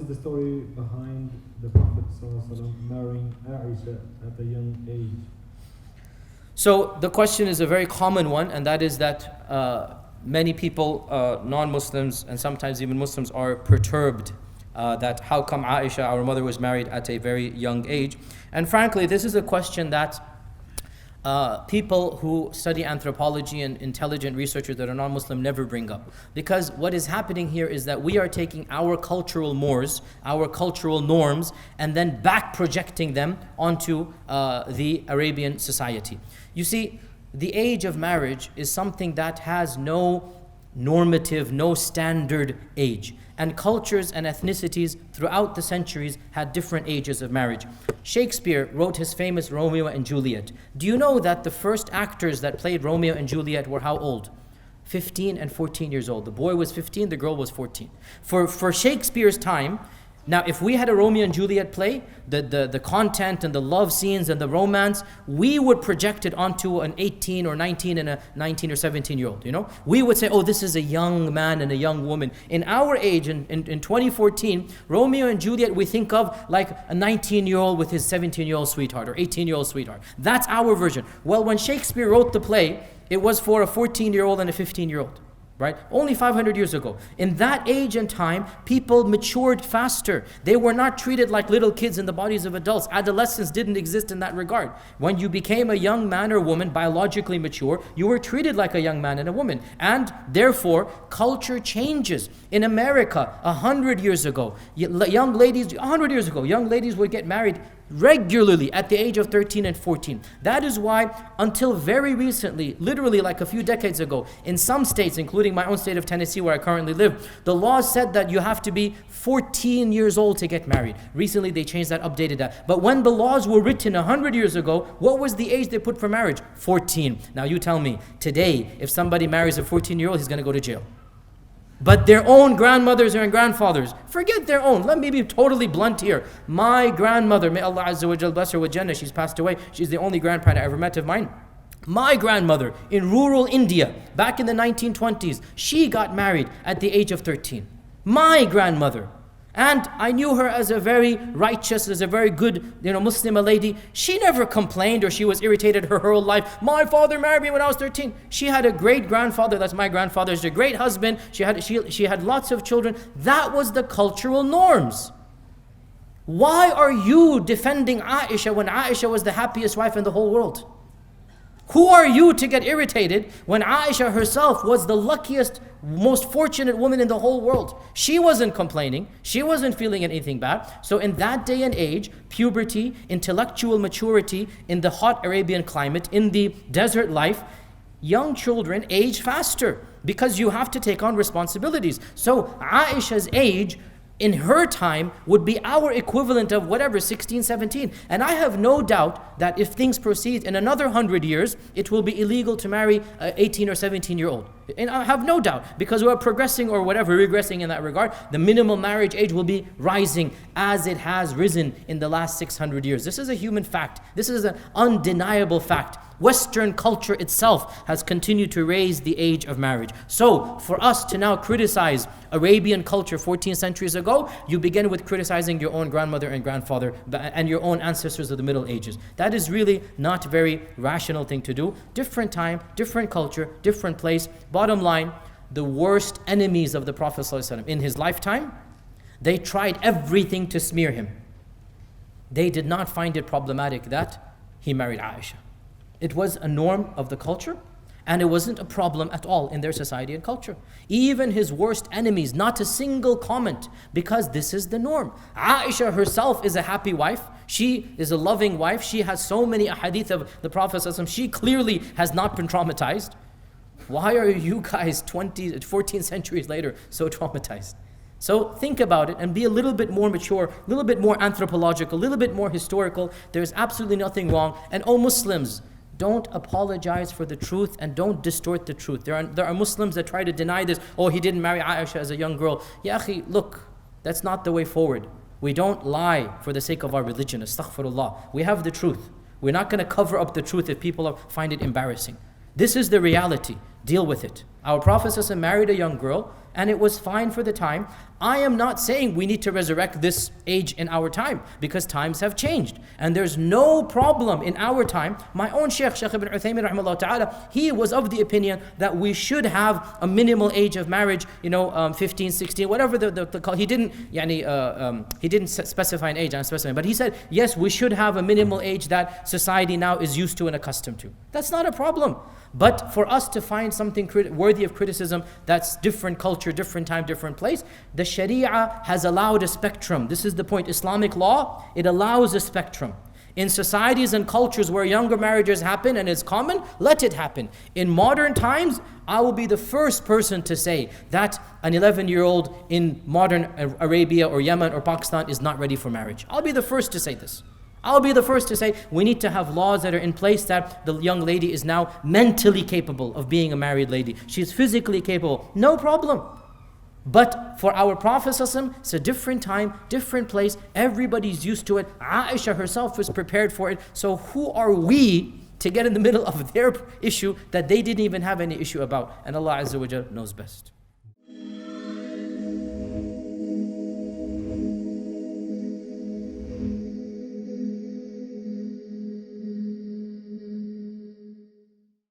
is the story behind the Prophet ﷺ marrying Aishah at a young age? So the question is a very common one, and that is that many people, non-Muslims and sometimes even Muslims, are perturbed that how come Aisha, our mother, was married at a very young age. And frankly, this is a question that people who study anthropology and intelligent researchers that are non-Muslim never bring up. Because what is happening here is that we are taking our cultural mores, our cultural norms, and then back projecting them onto the Arabian society. You see, the age of marriage is something that has no normative, no standard age. And cultures and ethnicities throughout the centuries had different ages of marriage. Shakespeare wrote his famous Romeo and Juliet. Do you know that the first actors that played Romeo and Juliet were how old? 15 and 14 years old. The boy was 15, the girl was 14. For Shakespeare's time, now if we had a Romeo and Juliet play, the content and the love scenes and the romance, we would project it onto an 18 or 19 and a 19 or 17-year-old, you know? We would say, oh, this is a young man and a young woman. In our age, in 2014, Romeo and Juliet, we think of like a 19-year-old with his 17-year-old sweetheart or 18-year-old sweetheart. That's our version. Well, when Shakespeare wrote the play, it was for a 14-year-old and a 15-year-old. Right? Only 500 years ago. In that age and time, people matured faster. They were not treated like little kids in the bodies of adults. Adolescence didn't exist in that regard. When you became a young man or woman, biologically mature, you were treated like a young man and a woman. And therefore, culture changes. In America, 100 years ago, young ladies would get married regularly at the age of 13 and 14. That is why until very recently, literally like a few decades ago, in some states, including my own state of Tennessee where I currently live, the law said that you have to be 14 years old to get married. Recently they changed that, updated that. But when the laws were written 100 years ago, what was the age they put for marriage? 14. Now you tell me, today, if somebody marries a 14-year-old, he's going to go to jail. But their own grandmothers and grandfathers, forget their own. Let me be totally blunt here. My grandmother, may Allah Azza wa Jal bless her with Jannah, she's passed away. She's the only grandparent I ever met of mine. My grandmother in rural India, back in the 1920s, she got married at the age of 13. My grandmother. And I knew her as a very righteous, as a very good, Muslim lady. She never complained or she was irritated her whole life. My father married me when I was 13. She had a great grandfather, that's my grandfather. She's a great husband. She had lots of children. That was the cultural norms. Why are you defending Aisha when Aisha was the happiest wife in the whole world? Who are you to get irritated when Aisha herself was the luckiest, most fortunate woman in the whole world? She wasn't complaining. She wasn't feeling anything bad. So in that day and age, puberty, intellectual maturity, in the hot Arabian climate, in the desert life, young children age faster because you have to take on responsibilities. So Aisha's age in her time would be our equivalent of whatever, 16, 17. And I have no doubt that if things proceed in another 100 years, it will be illegal to marry an 18 or 17-year-old. And I have no doubt, because we're progressing or whatever, regressing in that regard, the minimum marriage age will be rising as it has risen in the last 600 years. This is a human fact. This is an undeniable fact. Western culture itself has continued to raise the age of marriage. So for us to now criticize Arabian culture 14 centuries ago, you begin with criticizing your own grandmother and grandfather and your own ancestors of the Middle Ages. That is really not a very rational thing to do. Different time, different culture, different place. Bottom line, the worst enemies of the Prophet ﷺ in his lifetime, they tried everything to smear him. They did not find it problematic that he married Aisha. It was a norm of the culture, and it wasn't a problem at all in their society and culture. Even his worst enemies, not a single comment, because this is the norm. Aisha herself is a happy wife. She is a loving wife. She has so many ahadith of the Prophet ﷺ. She clearly has not been traumatized. Why are you guys 14 centuries later so traumatized? So think about it and be a little bit more mature, a little bit more anthropological, a little bit more historical. There's absolutely nothing wrong. And Muslims, don't apologize for the truth and don't distort the truth. There are Muslims that try to deny this. Oh, he didn't marry Aisha as a young girl. Ya akhi, look, that's not the way forward. We don't lie for the sake of our religion. Astaghfirullah. We have the truth. We're not going to cover up the truth if people find it embarrassing. This is the reality. Deal with it. Our Prophet ﷺ married a young girl and it was fine for the time. I am not saying we need to resurrect this age in our time, because times have changed. And there's no problem in our time. My own Shaykh Ibn Uthaymin rahimahullah ta'ala, he was of the opinion that we should have a minimal age of marriage, 15, 16, whatever the call. He didn't specify an age, but he said, yes, we should have a minimal age that society now is used to and accustomed to. That's not a problem. But for us to find something worthy of criticism that's different culture, different time, different place, the Sharia has allowed a spectrum. This is the point. Islamic law, it allows a spectrum. In societies and cultures where younger marriages happen and it's common, let it happen. In modern times, I will be the first person to say that an 11-year-old in modern Arabia or Yemen or Pakistan is not ready for marriage. I'll be the first to say this. I'll be the first to say we need to have laws that are in place that the young lady is now mentally capable of being a married lady. She's physically capable. No problem. But for our Prophet ﷺ, it's a different time, different place. Everybody's used to it. Aisha herself was prepared for it. So who are we to get in the middle of their issue that they didn't even have any issue about? And Allah Azza wa Jal knows best.